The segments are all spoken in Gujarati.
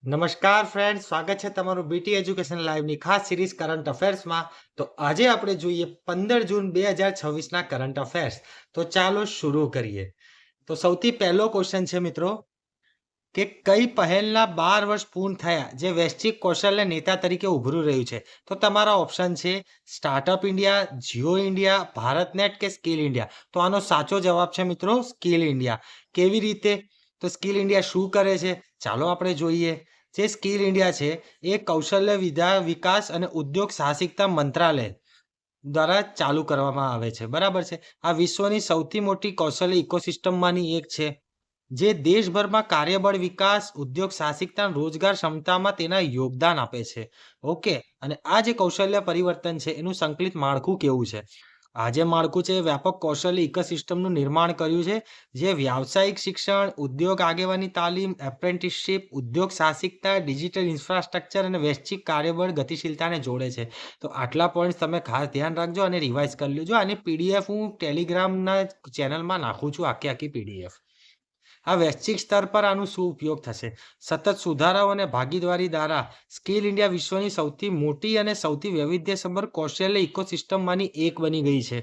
નમસ્કાર ફ્રેન્ડ, સ્વાગત છે તમારું બીટી એજ્યુકેશન લાઈવની ખાસ સિરીઝ કરંટ અફેર્સમાં. તો આજે આપણે જોઈએ 15 જૂન 2026ના કરંટ અફેર્સ. તો ચાલો શરૂ કરીએ. તો સૌથી પહેલો ક્વેશ્ચન છે મિત્રો કે કઈ પહેલના 12 વર્ષ પૂર્ણ થયા જે વૈશ્વિક કૌશલ્ય નેતા તરીકે ઉભરી રહ્યું છે. તો તમારા ઓપ્શન છે startup India, Jio India, BharatNet કે સ્કિલ ઇન્ડિયા. તો આનો સાચો જવાબ છે મિત્રો સ્કિલ ઇન્ડિયા. કેવી રીતે? તો સ્કિલ ઇન્ડિયા શું કરે છે ચાલો આપણે જોઈએ. જે સ્કિલ ઇન્ડિયા છે એ કૌશલ્ય વિકાસ અને ઉદ્યોગ સાહસિકતા મંત્રાલય દ્વારા ચાલુ કરવામાં આવે છે. બરાબર છે. આ વિશ્વની સૌથી મોટી કૌશલ્ય ઇકોસિસ્ટમમાંની એક છે જે દેશભરમાં કાર્યબળ વિકાસ, ઉદ્યોગ સાહસિકતા, રોજગાર ક્ષમતામાં તેના યોગદાન આપે છે. ઓકે. અને આ જે કૌશલ્ય પરિવર્તન છે એનું સંકલિત માળખું કેવું છે? આ જે માળખું છે એ વ્યાપક કૌશલ્ય ઇકોસિસ્ટમનું નિર્માણ કર્યું છે જે વ્યાવસાયિક શિક્ષણ, ઉદ્યોગ આગેવાની તાલીમ, એપ્રેન્ટિસશીપ, ઉદ્યોગ સાહસિકતા, ડિજિટલ ઇન્ફ્રાસ્ટ્રક્ચર અને વૈશ્વિક કાર્યબળ ગતિશીલતાને જોડે છે. તો આટલા પોઈન્ટ્સ તમે ખાસ ધ્યાન રાખજો અને રિવાઇઝ કરી લેજો. આની પીડીએફ હું ટેલિગ્રામના ચેનલમાં નાખું છું, આખી પીડીએફ. આ વૈશ્વિક સ્તર પર આનું શું ઉપયોગ થશે? સતત સુધારાઓ અને ભાગીદારી દ્વારા સ્કિલ ઇન્ડિયા વિશ્વની સૌથી મોટી અને સૌથી વૈવિધ્યસભર કૌશલ્ય ઇકોસિસ્ટમમાંની એક બની ગઈ છે.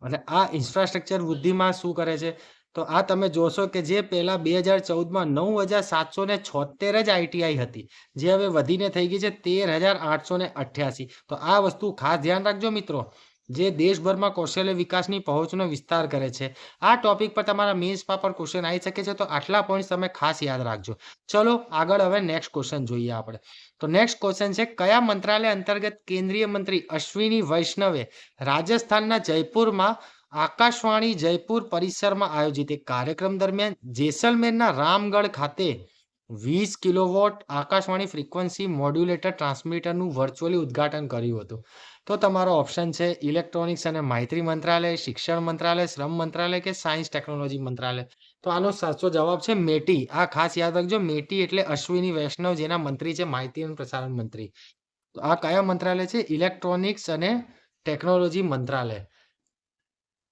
અને આ ઇન્ફ્રાસ્ટ્રક્ચર વૃદ્ધિમાં શું કરે છે? તો આ તમે જોશો કે જે પહેલા 2014માં 9,776 જ આઈટીઆઈ હતી, જે હવે વધીને થઈ ગઈ છે 13,888. તો આ વસ્તુ ખાસ ધ્યાન રાખજો મિત્રો, જે દેશભરમાં કૌશલ્ય વિકાસની પહોંચનો વિસ્તાર કરે છે. આ ટોપિક પર તમારા મેન્સમાં પણ ક્વેશ્ચન આવી શકે છે, તો આટલા પોઈન્ટ તમે ખાસ યાદ રાખજો. ચલો આગળ હવે નેક્સ્ટ ક્વેશ્ચન જોઈએ આપણે. તો નેક્સ્ટ ક્વેશ્ચન છે કયા મંત્રાલય અંતર્ગત કેન્દ્રીય મંત્રી અશ્વિની વૈષ્ણવે રાજસ્થાનના જયપુરમાં આકાશવાણી જયપુર પરિસરમાં આયોજિત એક કાર્યક્રમ દરમિયાન જેસલમેરના રામગઢ ખાતે 20 કિલોવોટ આકાશવાણી ફ્રીક્વન્સી મોડ્યુલેટર ટ્રાન્સમીટરનું વર્ચ્યુઅલી ઉદ્ઘાટન કર્યું હતું. તો તમારો ઓપ્શન છે ઇલેક્ટ્રોનિક્સ અને માહિતી મંત્રાલય, શિક્ષણ મંત્રાલય, શ્રમ મંત્રાલય કે સાયન્સ ટેકનોલોજી મંત્રાલય. તો આનો સાચો જવાબ છે મેટી. આ ખાસ યાદ રાખજો, મેટી એટલે અશ્વિની વૈષ્ણવ, જેના મંત્રી છે માહિતી અને પ્રસારણ મંત્રી. તો આ કયા મંત્રાલય છે? ઇલેક્ટ્રોનિક્સ અને ટેકનોલોજી મંત્રાલય.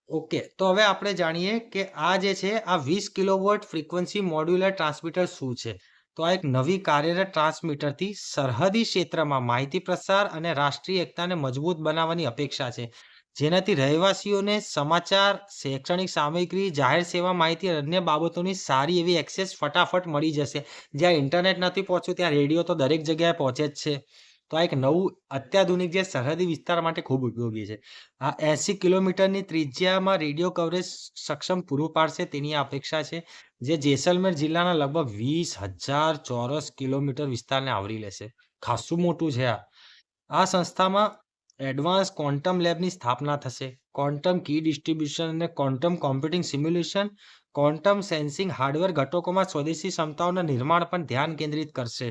ઓકે. તો હવે આપણે જાણીએ કે આ જે છે આ 20 કિલોવોટ ફ્રીક્વન્સી મોડ્યુલર ટ્રાન્સમીટર શું છે. તો આ એક નવી કાર્યરત ટ્રાન્સમીટરથી સરહદી ક્ષેત્રમાં માહિતી પ્રસાર અને રાષ્ટ્રીય એકતાને મજબૂત બનાવવાની અપેક્ષા છે, જેનાથી રહેવાસીઓને સમાચાર, શૈક્ષણિક સામગ્રી, જાહેર સેવા માહિતી અને અન્ય બાબતોની સારી એવી એક્સેસ ફટાફટ મળી જશે. જ્યાં ઇન્ટરનેટ નથી પહોંચ્યું ત્યાં રેડિયો તો દરેક જગ્યાએ પહોંચે જ છે. તો આ એક નવું અત્યાધુનિક જે સરહદી વિસ્તાર માટે ખૂબ ઉપયોગી છે. આ 80 કિલોમીટરની ત્રિજ્યામાં રેડિયો કવરેજ સક્ષમ પૂરું પાડશે તેની આ અપેક્ષા છે, જે જેસલમેર જિલ્લાના લગભગ 20,000 ચોરસ કિલોમીટર વિસ્તારને આવરી લેશે. ખાસું મોટું છે આ. આ સંસ્થામાં એડવાન્સ ક્વોન્ટમ લેબની સ્થાપના થશે. ક્વોન્ટમ કી ડિસ્ટ્રીબ્યુશન અને quantum computing simulation, quantum sensing hardware ઘટકોમાં સ્વદેશી ક્ષમતાઓના નિર્માણ પર ધ્યાન કેન્દ્રિત કરશે.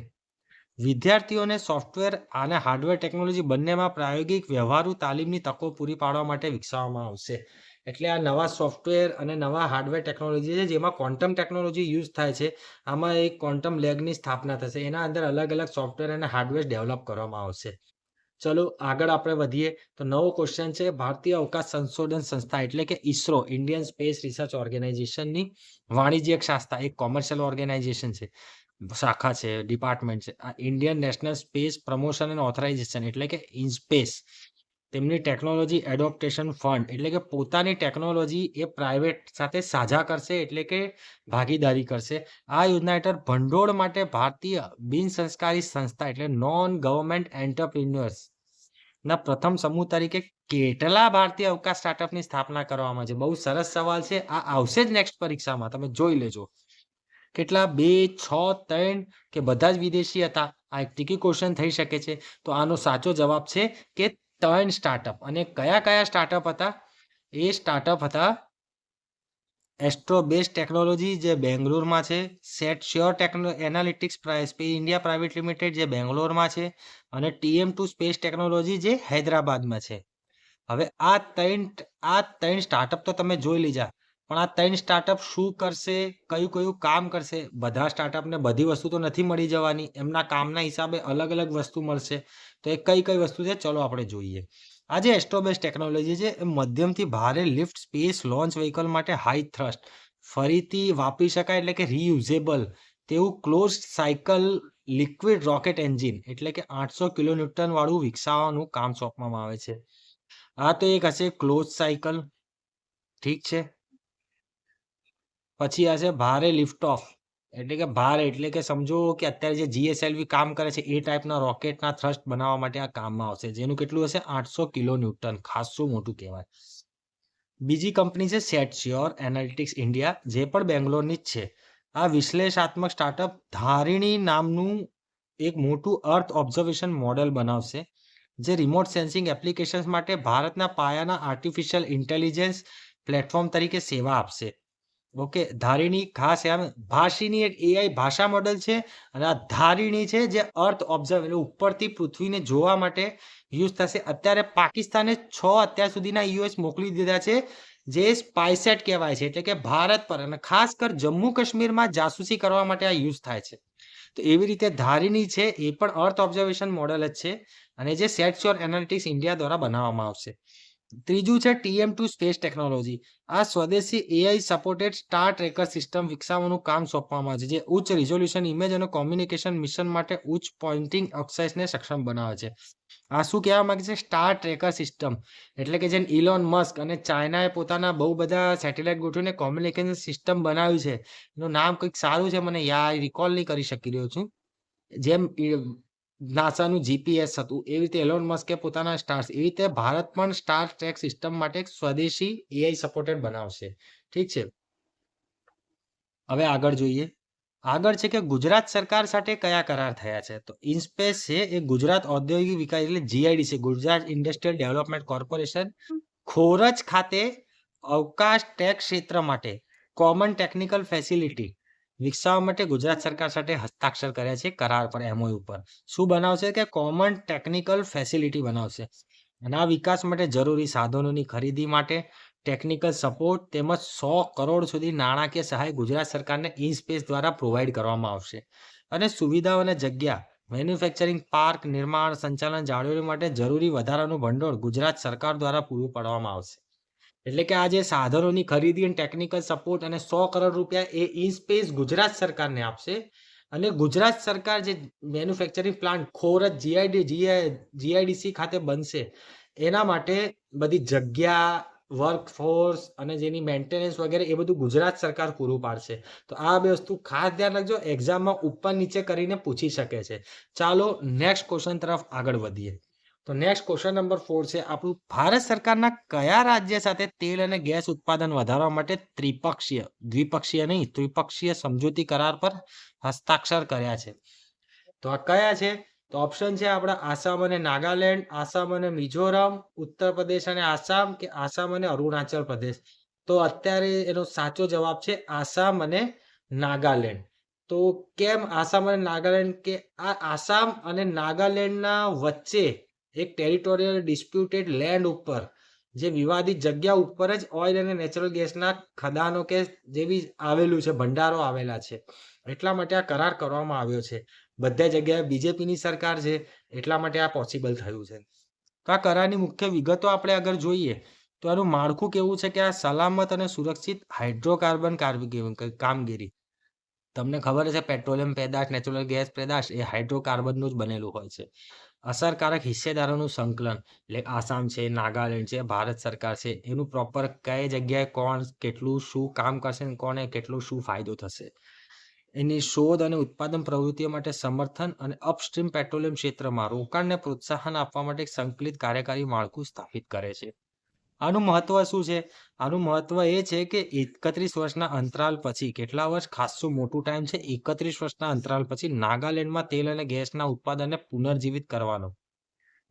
વિદ્યાર્થીઓને સોફ્ટવેર અને હાર્ડવેર ટેકનોલોજી બંનેમાં પ્રાયોગિક વ્યવહારુ તાલીમની તકો પૂરી પાડવા માટે વિકસાવવામાં આવશે. એટલે આ નવા સોફ્ટવેર અને નવા હાર્ડવેર ટેકનોલોજી છે જેમાં ક્વોન્ટમ ટેકનોલોજી યુઝ થાય છે. આમાં એક ક્વોન્ટમ લેબની સ્થાપના થશે. એના અંદર અલગ અલગ સોફ્ટવેર અને હાર્ડવેર ડેવલપ કરવામાં આવશે. ચલો આગળ આપણે વધીએ. તો નવો ક્વેશ્ચન છે ભારતીય અવકાશ સંશોધન સંસ્થા એટલે કે ઇસરો, ઇન્ડિયન સ્પેસ રિસર્ચ ઓર્ગેનાઇઝેશનની વાણિજ્યિક સંસ્થા, એક કોમર્શિયલ ઓર્ગેનાઇઝેશન છે, શાખા છે, ડિપાર્ટમેન્ટ છે. આ Indian national space promotion and authorisation એટલે કે ઇન્સ્પેસ, તેમની ટેકનોલોજી એડોપ્ટેશન ફંડ એટલે કે પોતાની ટેકનોલોજી એ પ્રાઇવેટ સાથે સાझा કરશે, એટલે કે ભાગીદારી કરશે. આ યોજના હેઠળ ભંડોળ માટે ભારતીય બિન સંસ્કારી સંસ્થા એટલે નોન ગવર્મેન્ટ એન્ટરપ્રિન્યોર્સ ના પ્રથમ સમૂહ તરીકે કેટલા ભારતીય અવકાશ સ્ટાર્ટઅપની સ્થાપના કરવામાં છે? બહુ સરસ સવાલ છે. આ આવશે જ નેક્સ્ટ પરીક્ષામાં, તમે જોઈ લેજો. કેટલા? 2, 6, 3 કે બધા જ વિદેશી હતા? આ એક ટ્રિકી ક્વેશ્ચન થઈ શકે છે. તો આનો સાચો જવાબ છે કે 3 સ્ટાર્ટઅપ. અને કયા કયા સ્ટાર્ટઅપ હતા? એ સ્ટાર્ટઅપ હતા એસ્ટ્રોબેઝ ટેકનોલોજી જે બેંગ્લોરમાં છે, set sure analytics India private limited જે બેંગ્લોરમાં છે, અને TM2 સ્પેસ ટેકનોલોજી જે હૈદરાબાદમાં છે. હવે આ ત્રણ સ્ટાર્ટઅપ તો તમે જોઈ લીધા, પણ આ 3 સ્ટાર્ટઅપ શું કરશે, કયું કયું કામ કરશે? બધા સ્ટાર્ટઅપને બધી વસ્તુ તો નથી મળી જવાની, એમના કામના હિસાબે અલગ અલગ વસ્તુ મળશે. તો એ કઈ કઈ વસ્તુ છે ચલો આપણે જોઈએ. આ જે એસ્ટ્રોબેઝ ટેકનોલોજી છે એ મધ્યમથી ભારે લિફ્ટ સ્પેસ લોન્ચ વ્હીકલ માટે હાઈ થ્રસ્ટ, ફરીથી વાપરી શકાય એટલે કે રીયુઝેબલ તેવું close cycle liquid rocket engine એટલે કે 800 કિલોન્યુટન વાળું વિકસાવવાનું કામ સોંપવામાં આવે છે. આ તો એક હશે ક્લોઝ સાયકલ, ઠીક છે. પછી આ છે ભારે લિફ્ટ ઓફ એટલે કે ભારે એટલે કે સમજો કે અત્યારે જે જીએસએલવી કામ કરે છે એ ટાઈપના રોકેટના થ્રસ્ટ બનાવવા માટે આ કામમાં આવશે, જેનું કેટલું હશે 800 કિલોન્યુટન, ખાસું મોટું કહેવાય. બીજી કંપની છે સેટસ્યોર એનાલિટિક્સ ઇન્ડિયા, જે પણ બેંગ્લોરની જ છે. આ વિશ્લેષણાત્મક સ્ટાર્ટઅપ ધારિણી નામનું એક મોટું અર્થ ઓબ્ઝર્વેશન મોડેલ બનાવશે, જે રિમોટ સેન્સિંગ એપ્લિકેશન્સ માટે ભારતના પાયાના આર્ટિફિશિયલ ઇન્ટેલિજન્સ પ્લેટફોર્મ તરીકે સેવા આપશે. ઓકે, ધારિણી ખાસ એમ ભાષીની એક એઆઈ ભાષા મોડેલ છે, અને આ ધારિણી છે જે અર્થ ઓબ્ઝર્વ એટલે ઉપરથી પૃથ્વીને જોવા માટે યુઝ થશે. અત્યારે પાકિસ્તાને 6 અત્યાર સુધીના યુએસ મોકલી દીધા છે, જે સ્પાયસેટ કહેવાય છે, એટલે કે ભારત પર અને ખાસ કર જમ્મુ કાશ્મીરમાં જાસૂસી કરવા માટે આ યુઝ થાય છે. તો એવી રીતે ધારિણી છે એ પણ અર્થ ઓબ્ઝર્વેશન મોડેલ જ છે, અને જે સેટસ્યોર એનાલિટિક્સ ઇન્ડિયા દ્વારા બનાવવામાં આવશે. ત્રીજું છે TM2 સ્પેસ ટેકનોલોજી. આ સ્વદેશી AI supported star tracker system વિકસાવવાનું કામ સોંપવામાં આવે છે, જે ઉચ્ચ રિઝોલ્યુશન ઇમેજ અને કોમ્યુનિકેશન મિશન માટે ઉચ્ચ પોઇન્ટિંગ એક્સેસને સક્ષમ બનાવે છે. આ શું કહેવા માંગે છે? સ્ટાર ટ્રેકર સિસ્ટમ એટલે કે જેમ ઇલોન મસ્ક અને ચાઇનાએ પોતાના બહુ બધા સેટેલાઇટ ગોઠવીને કોમ્યુનિકેશન સિસ્ટમ બનાવ્યું છે, એનું નામ કંઈક સારું છે, મને યાદ રિકોલ નહીં કરી શકી રહ્યો છું. જેમ નાસાનું જીપીએસ હતું, એવી રીતે એલોન મસ્કે પોતાના સ્ટાર્સ, એવી રીતે ભારત પણ સ્ટાર ટ્રેક સિસ્ટમ માટે એક સ્વદેશી એઆઈ સપોર્ટેડ બનાવશે. ઠીક છે. હવે આગળ જોઈએ. આગળ છે કે ગુજરાત સરકાર સાથે કયા કરાર થયા છે? તો ઇન્સ્પેસ છે એ ગુજરાત ઔદ્યોગિક વિકાસ એટલે GIDC, Gujarat industrial development corporation, Khoraj ખાતે અવકાશ ટેક ક્ષેત્ર માટે કોમન ટેકનિકલ ફેસિલિટી વિકસાવવા માટે ગુજરાત સરકાર સાથે હસ્તાક્ષર કર્યા છે કરાર પર, એમઓયુ ઉપર. શું બનાવશે? કે કોમન ટેકનિકલ ફેસિલિટી બનાવશે, અને આ વિકાસ માટે જરૂરી સાધનોની ખરીદી માટે ટેકનિકલ સપોર્ટ તેમજ 100 કરોડ સુધી નાણાકીય સહાય ગુજરાત સરકારને ઇન્સ્પેસ દ્વારા પ્રોવાઈડ કરવામાં આવશે. અને સુવિધાઓ અને જગ્યા, મેન્યુફેક્ચરિંગ પાર્ક નિર્માણ, સંચાલન, જાળવણી માટે જરૂરી વધારાનું ભંડોળ ગુજરાત સરકાર દ્વારા પૂરું પાડવામાં આવશે. એટલે કે આ જે સાધનોની ખરીદી અને ટેકનિકલ સપોર્ટ અને 100 કરોડ રૂપિયા એ ઇન્સ્પેસ ગુજરાત સરકારને આપશે. અને ગુજરાત સરકાર જે મેન્યુફેક્ચરિંગ પ્લાન્ટ ખોરજ જીઆઈડીસી ખાતે બનશે, એના માટે બધી જગ્યા, વર્કફોર્સ અને જેની મેન્ટેનન્સ વગેરે એ બધું ગુજરાત સરકાર પૂરું પાડશે. તો આ બે વસ્તુ ખાસ ધ્યાન રાખજો, એક્ઝામમાં ઉપર નીચે કરીને પૂછી શકે છે. ચાલો નેક્સ્ટ ક્વેશ્ચન તરફ આગળ વધીએ. તો નેક્સ્ટ ક્વેશ્ચન નંબર 4 છે આપણું, ભારત સરકારના કયા રાજ્ય સાથે તેલ અને ગેસ ઉત્પાદન વધારવા માટે દ્વિપક્ષીય નહીં ત્રિપક્ષીય સમજૂતી કરાર પર હસ્તાક્ષર કર્યા છે? તો આ કયા છે? તો ઓપ્શન છે આપણા આસામ અને નાગાલેન્ડ, આસામ અને મિઝોરમ, ઉત્તર પ્રદેશ અને આસામ, કે આસામ અને અરુણાચલ પ્રદેશ. તો અત્યારે એનો સાચો જવાબ છે આસામ અને નાગાલેન્ડ. તો કેમ આસામ અને નાગાલેન્ડ? કે આ આસામ અને નાગાલેન્ડના વચ્ચે એક ટેરિટોરિયલ ડિસ્પ્યુટેડ લેન્ડ ઉપર, જે વિવાદિત જગ્યા ઉપર જ ઓઇલ અને નેચરલ ગેસના ખદાનો કે જેવી આવેલું છે, ભંડારો આવેલા છે, એટલા માટે આ કરાર કરવામાં આવ્યો છે. બધા જગ્યાએ બીજેપીની સરકાર છે, એટલા માટે આ પોસિબલ થયું છે. તો આ કરારની મુખ્ય વિગતો આપણે આગળ જોઈએ તો આનું માળખું કેવું છે કે આ સલામત અને સુરક્ષિત હાઇડ્રોકાર્બન કામગીરી. તમને ખબર છે પેટ્રોલિયમ પેદાશ, નેચરલ ગેસ પેદાશ એ હાઇડ્રોકાર્બનનું જ બનેલું હોય છે. અસરકારક હિસ્સેદારોનું સંકલન એટલે આસામ છે, નાગાલેન્ડ છે, ભારત સરકાર છે, એનું પ્રોપર કઈ જગ્યાએ કોણ કેટલું શું કામ કરશે, કોને કેટલું શું ફાયદો થશે, એની શોધ અને ઉત્પાદન પ્રવૃત્તિઓ માટે સમર્થન અને અપસ્ટ્રીમ પેટ્રોલિયમ ક્ષેત્રમાં રોકાણને પ્રોત્સાહન આપવા માટે સંકલિત કાર્યકારી માળખું સ્થાપિત કરે છે. આનું મહત્વ શું છે? આનું મહત્વ એ છે કે 31 વર્ષના અંતરાલ પછી, કેટલા વર્ષ? ખાસું મોટું ટાઈમ છે. 31 વર્ષના અંતરાલ પછી નાગાલેન્ડમાં તેલ અને ગેસના ઉત્પાદનને પુનર્જીવિત કરવાનો.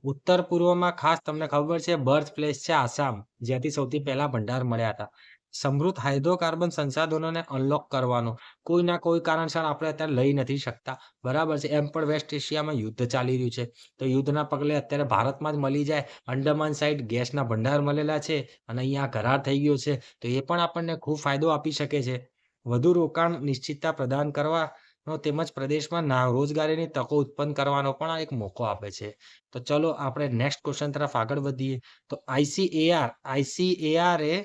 ઉત્તર પૂર્વમાં ખાસ તમને ખબર છે બર્થ પ્લેસ છે આસામ, જ્યાંથી સૌથી પહેલા ભંડાર મળ્યા હતા. સમૃદ્ધ હાઇડ્રોકાર્બન સંસાધનોને અનલોક કરવાનો. કોઈના કોઈ કારણસર આપણે અત્યારે લઈ નથી શકતા, બરાબર છે. એમ પણ વેસ્ટ એશિયામાં યુદ્ધ ચાલી રહ્યું છે, તો યુદ્ધના પગલે અત્યારે ભારતમાં જ મળી જાય. અંડમાન સાઈડ ગેસના ભંડાર મળેલા છે અને અહીંયા કરાર થઈ ગયો છે, તો એ પણ આપણને ખૂબ ફાયદો આપી શકે છે. વધુ રોકાણ નિશ્ચિતતા પ્રદાન કરવાનો તેમજ પ્રદેશમાં રોજગારીની તકો ઉત્પન્ન કરવાનો પણ આ એક મોકો આપે છે. તો ચલો આપણે નેક્સ્ટ ક્વેશ્ચન તરફ આગળ વધીએ. તો આઈસીએઆર એ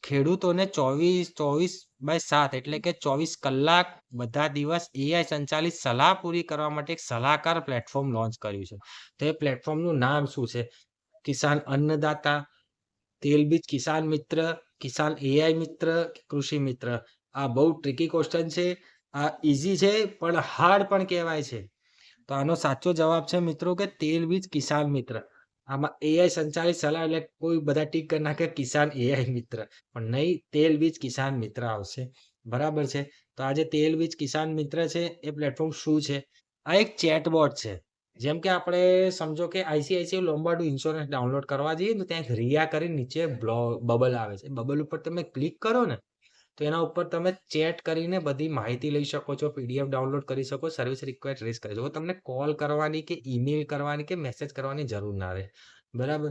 ખેડૂતોને 24 7 એટલે કે 24 કલાક બધા દિવસ એઆઈ સંચાલિત સલાહ પૂરી કરવા માટે એક સલાહકાર પ્લેટફોર્મ લોન્ચ કર્યું છે. તો એ પ્લેટફોર્મનું નામ શું છે? કિસાન અન્નદાતા, તેલબીજ કિસાન મિત્ર, કિસાન એઆઈ મિત્ર, કૃષિ મિત્ર. આ બહુ ટ્રિકી ક્વેશ્ચન છે. આ ઈઝી છે પણ હાર્ડ પણ કહેવાય છે. તો આનો સાચો જવાબ છે મિત્રો કે તેલબીજ કિસાન મિત્ર. આમાં એઆઈ સંચાલિત સલાહ એટલે કોઈ બધા ટીક કરી નાખે કિસાન એઆઈ મિત્ર, પણ નહીં, તેલબીજ કિસાન મિત્ર આવશે. બરાબર છે. તો આ જે તેલબીજ કિસાન મિત્ર છે એ પ્લેટફોર્મ શું છે? આ એક ચેટબોટ છે. જેમ કે આપણે સમજો કે આઈસીઆઈસીઆઈ લોમ્બાર્ડ ઇન્સ્યોરન્સ ડાઉનલોડ કરવા જઈએ તો ત્યાં એક રિયા કરીને નીચે બબલ આવે છે. બબલ ઉપર તમે ક્લિક કરો ને તો એના ઉપર તમે ચેટ કરીને બધી માહિતી લઈ શકો છો, પીડીએફ ડાઉનલોડ કરી શકો, સર્વિસ રિક્વાયર્ડ રેઝ કરી શકો. તમને કોલ કરવાની કે ઈમેલ કરવાની કે મેસેજ કરવાની જરૂર ના રહે. બરાબર.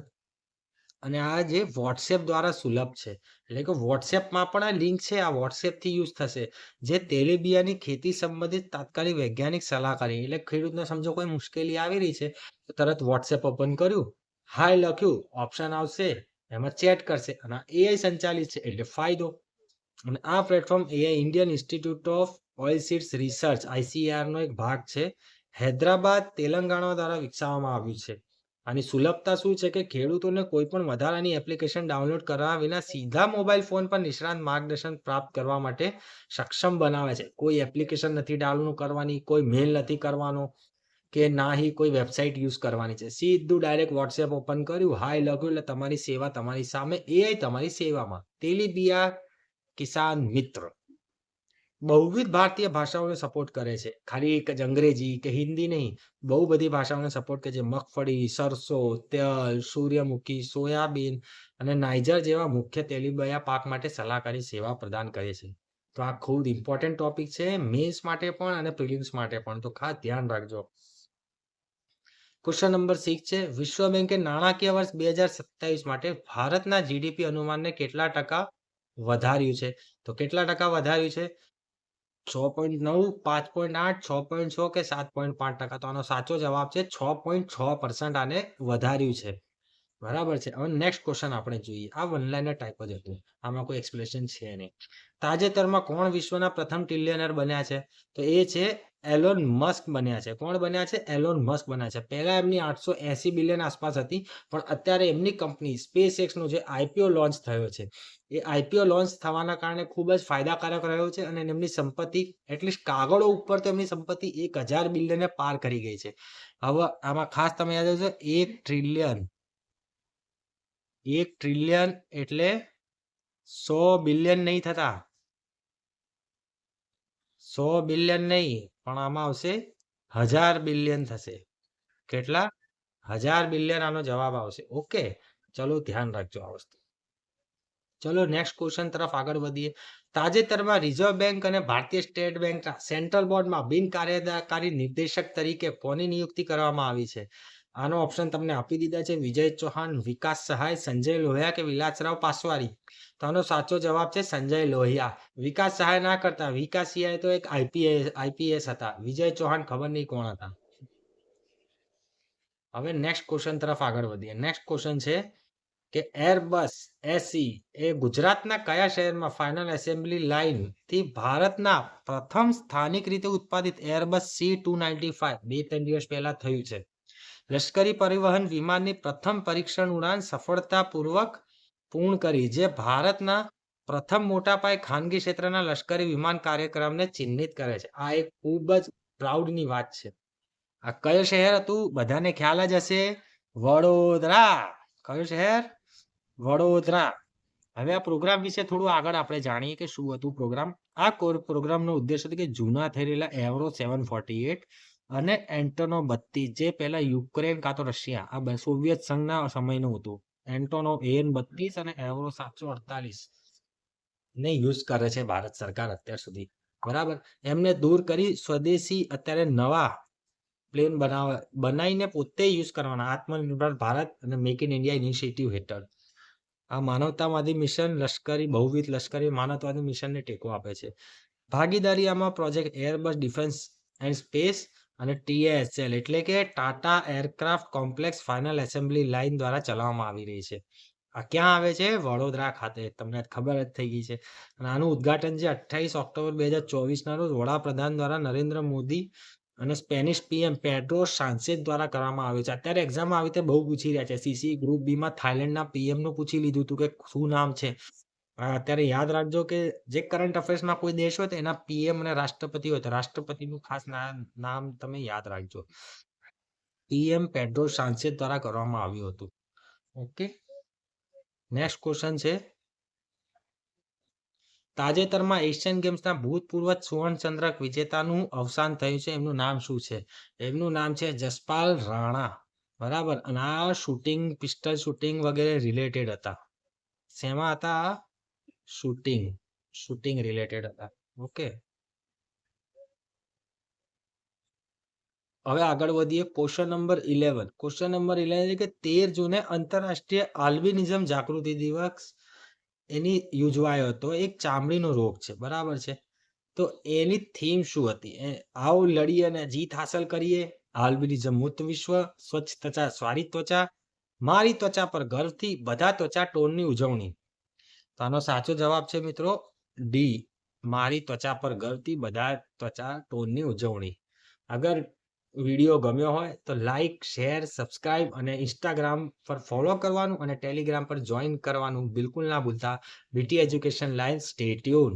અને આ જે વોટ્સએપ દ્વારા સુલભ છે, એટલે કે વોટ્સએપમાં પણ આ લિંક છે, આ વોટ્સએપથી યુઝ થશે. જે તેલીબિયાની ખેતી સંબંધિત તાત્કાલિક વૈજ્ઞાનિક સલાહકારી, એટલે ખેડૂતને સમજો કોઈ મુશ્કેલી આવી રહી છે તો તરત વોટ્સએપ ઓપન કર્યું, હાય લખ્યું, ઓપ્શન આવશે, એમાં ચેટ કરશે અને એઆઈ સંચાલિત છે એટલે ફાયદો. અને આ platform AI Indian institute of oilseeds research ICR નો એક ભાગ છે. હૈદરાબાદ, તેલંગાણા દ્વારા વિકસાવવામાં આવ્યું છે. આની સુલભતા શું છે કે ખેડૂતોને કોઈ પણ વધારાની એપ્લિકેશન ડાઉનલોડ કરવા વિના સીધા મોબાઈલ ફોન પર નિષ્ણાત માર્ગદર્શન પ્રાપ્ત કરવા માટે સક્ષમ બનાવે છે. કોઈ એપ્લિકેશન નથી ડાઉનલોડ કરવાની, કોઈ મેલ નથી કરવાનો કે ના હી કોઈ વેબસાઇટ યુઝ કરવાની છે. સીધું ડાયરેક્ટ વોટ્સએપ ઓપન કર્યું, હાય લખ્યું એટલે તમારી સેવા તમારી સામે, એઆઈ તમારી સેવામાં. તેલીબિયા કિસાન મિત્ર બહુવિધ ભારતીય ભાષાઓને સપોર્ટ કરે છે. ખાલી એક જ અંગ્રેજી કે હિન્દી નહીં, બહુ બધી ભાષાઓને સપોર્ટ કરે છે. મગફળી, સરસો, તલ, સૂર્યમુખી, સોયાબીન અને નાઇજર જેવા મુખ્ય તેલીબિયા પાક માટે સલાહકારી સેવા પ્રદાન કરે છે. તો આ ખૂબ ઇમ્પોર્ટન્ટ ટોપિક છે મેન્સ માટે પણ અને પ્રિલિમ્સ માટે પણ, તો ખાસ ધ્યાન રાખજો. ક્વેશ્ચન નંબર 6 છે, વિશ્વ બેંકે નાણાકીય વર્ષ 2027 માટે ભારતના જીડીપી અનુમાનને કેટલા ટકા વધાર્યું છે? તો કેટલા ટકા વધાર્યું છે? 6.9, 5.8, 6.6 કે 7.5%. તો આનો સાચો જવાબ છે 6.6% આને વધાર્યું છે. બરાબર છે. હવે નેક્સ્ટ ક્વેશ્ચન આપણે જોઈએ. આ વન લાઇનર ટાઈપ જ હતું, આમાં કોઈ એક્સપ્લેનેશન છે નહીં. તાજેતરમાં કોણ વિશ્વના પ્રથમ ટ્રિલિયનર બન્યા છે? તો એ છે એલોન મસ્ક બન્યા છે. કોણ બન્યા છે? એલોન મસ્ક બન્યા છે. પહેલા એમની 880 બિલિયન આસપાસ હતી, પણ અત્યારે એમની કંપની સ્પેસ એક્સનો જે આઈપીઓ લોન્ચ થયો છે, એ આઈપીઓ લોન્ચ થવાના કારણે ખૂબ જ ફાયદાકારક રહ્યો છે અને એમની સંપત્તિ એટલીસ્ટ કાગળો ઉપર તો એમની સંપત્તિ 1000 બિલિયનને પાર કરી ગઈ છે. હવે આમાં ખાસ તમે યાદ રાખજો, 1 ટ્રિલિયન, 1 ટ્રિલિયન એટલે 100 બિલિયન નહીં થતા, 100 બિલિયન નહીં, પણ આમાં આવશે 1000 બિલિયન થશે. કેટલા? 1000 બિલિયન આનો જવાબ આવશે. ઓકે, ચલો ધ્યાન રાખજો આ વસ્તુ. ચલો નેક્સ્ટ ક્વેશ્ચન તરફ આગળ વધીએ. તાજેતરમાં રિઝર્વ બેંક અને ભારતીય સ્ટેટ બેંક સેન્ટ્રલ બોર્ડમાં બિનકાર્યકારી નિર્દેશક તરીકે કોની નિયુક્તિ કરવામાં આવી છે? આનો ઓપ્શન તમને આપી દીધા છે, વિજય ચૌહાણ, વિકાસ સહાય, સંજય લોહિયા કે વિલાસરાવ પાસવારી. તો આનો સાચો જવાબ છે સંજય લોહિયા. વિકાસ સહાય ના કરતા, વિકાસ સહાય તો એક આઈપીએસ હતા. વિજય ચૌહાણ ખબર નહીં કોણ હતા. હવે નેક્સ્ટ ક્વેશ્ચન તરફ આગળ વધીએ. નેક્સ્ટ ક્વેશ્ચન છે કે એરબસ એસી એ ગુજરાતના કયા શહેરમાં ફાઇનલ એસેમ્બલી લાઇન થી ભારતના પ્રથમ સ્થાનિક રીતે ઉત્પાદિત એરબસ C295 2-3 દિવસ પહેલા થયું છે? લશ્કરી પરિવહન વિમાનની પ્રથમ પરીક્ષણ ઉડાન સફળતાપૂર્વક પૂર્ણ કરી, જે ભારતના પ્રથમ મોટા પાયે ખાનગી ક્ષેત્રના લશ્કરી વિમાન કાર્યક્રમને ચિહ્નિત કરે છે. આ એક ખૂબ જ પ્રાઉડની વાત છે. આ કયું શહેર હતું? બધાને ખ્યાલ જ હશે, વડોદરા. કયું શહેર? વડોદરા. હવે આ પ્રોગ્રામ વિશે થોડું આગળ આપણે જાણીએ કે શું હતું પ્રોગ્રામ. આ પ્રોગ્રામનો ઉદ્દેશ હતો કે જૂના થઈ રહેલા એવરો 748 અને એન્ટોનો 32, જે પહેલા યુક્રેન કાં તો રશિયા, આ સોવિયત સંઘના સમયનું હતું. એન્ટોનો AN-32 અને એવરો 748 ને યુઝ કરે છે ભારત સરકાર અત્યાર સુધી. બરાબર. એમને દૂર કરી સ્વદેશી અત્યારે નવા પ્લેન બનાવીને પોતે યુઝ કરવાના, આત્મનિર્ભર ભારત અને મેક ઇન ઇન્ડિયા ઇનિશિયેટિવ હેઠળ. આ માનવતાવાદી મિશન લશ્કરી બહુવિધ લશ્કરી માનવતાવાદી મિશનને ટેકો આપે છે. ભાગીદારી આમાં project Airbus defence and space અને TASL એટલે કે Tata aircraft complex final assembly line દ્વારા ચલાવવામાં આવી રહી છે. આ ક્યાં આવે છે? વડોદરા ખાતે. તમને ખબર જ થઈ ગઈ છે. અને આનું ઉદ્ઘાટન જે 28 ઓક્ટોબર 2024 ના રોજ વડાપ્રધાન દ્વારા નરેન્દ્ર મોદી અને સ્પેનિશ પીએમ પેડ્રો સાન્ચેઝ દ્વારા કરવામાં આવ્યું છે. અત્યારે એક્ઝામમાં આવી રીતે બહુ પૂછી રહ્યા છે. સીસી ગ્રુપ બી માં થાઈલેન્ડના પીએમ નું પૂછી લીધું હતું કે શું નામ છે. અત્યારે યાદ રાખજો કે જે કરંટ અફેર્સમાં કોઈ દેશ હોય તો એના પીએમ અને રાષ્ટ્રપતિ હોય તો રાષ્ટ્રપતિનું ખાસ નામ તમે યાદ રાખજો. પીએમ પેડ્રો સાન્ચેઝ દ્વારા કરવામાં આવ્યું હતું. ઓકે, નેક્સ્ટ ક્વેશ્ચન છે, તાજેતરમાં એશિયન ગેમ્સના ભૂતપૂર્વ સુવર્ણ ચંદ્રક વિજેતાનું અવસાન થયું છે. એમનું નામ શું છે? એમનું નામ છે જસપાલ રાણા. બરાબર. અને આ શૂટિંગ, પિસ્ટલ શૂટિંગ વગેરે રિલેટેડ હતા. શેમાં હતા? શૂટિંગ રિલેટેડ હતા. ઓકે, હવે આગળ વધીએ. Question number 11. ક્વેશ્ચન નંબર 11 છે કે 13 જૂને આંતરરાષ્ટ્રીય આલ્બિનિઝમ જાગૃતિ દિવસ એની યોજવાયો હતો. એક ચામડીનો રોગ છે. બરાબર છે. તો એની થીમ શું હતી? આવો લડીએ અને જીત હાંસલ કરીએ. આલ્બિનિઝમ મુક્ત વિશ્વ, સ્વચ્છ ત્વચા, સારી ત્વચા, મારી ત્વચા પર ગર્વથી, બધા ત્વચા ટોનની ઉજવણી. તો આનો સાચો જવાબ છે મિત્રો ડી, મારી ત્વચા પર ગર્વથી, બધા ત્વચા ટોનની ઉજવણી. અગર વિડીયો ગમ્યો હોય તો લાઈક, શેર, સબસ્ક્રાઇબ અને ઇન્સ્ટાગ્રામ પર ફોલો કરવાનું અને ટેલિગ્રામ પર જોઈન કરવાનું બિલકુલ ના ભૂલતા. BT education line, stay tune.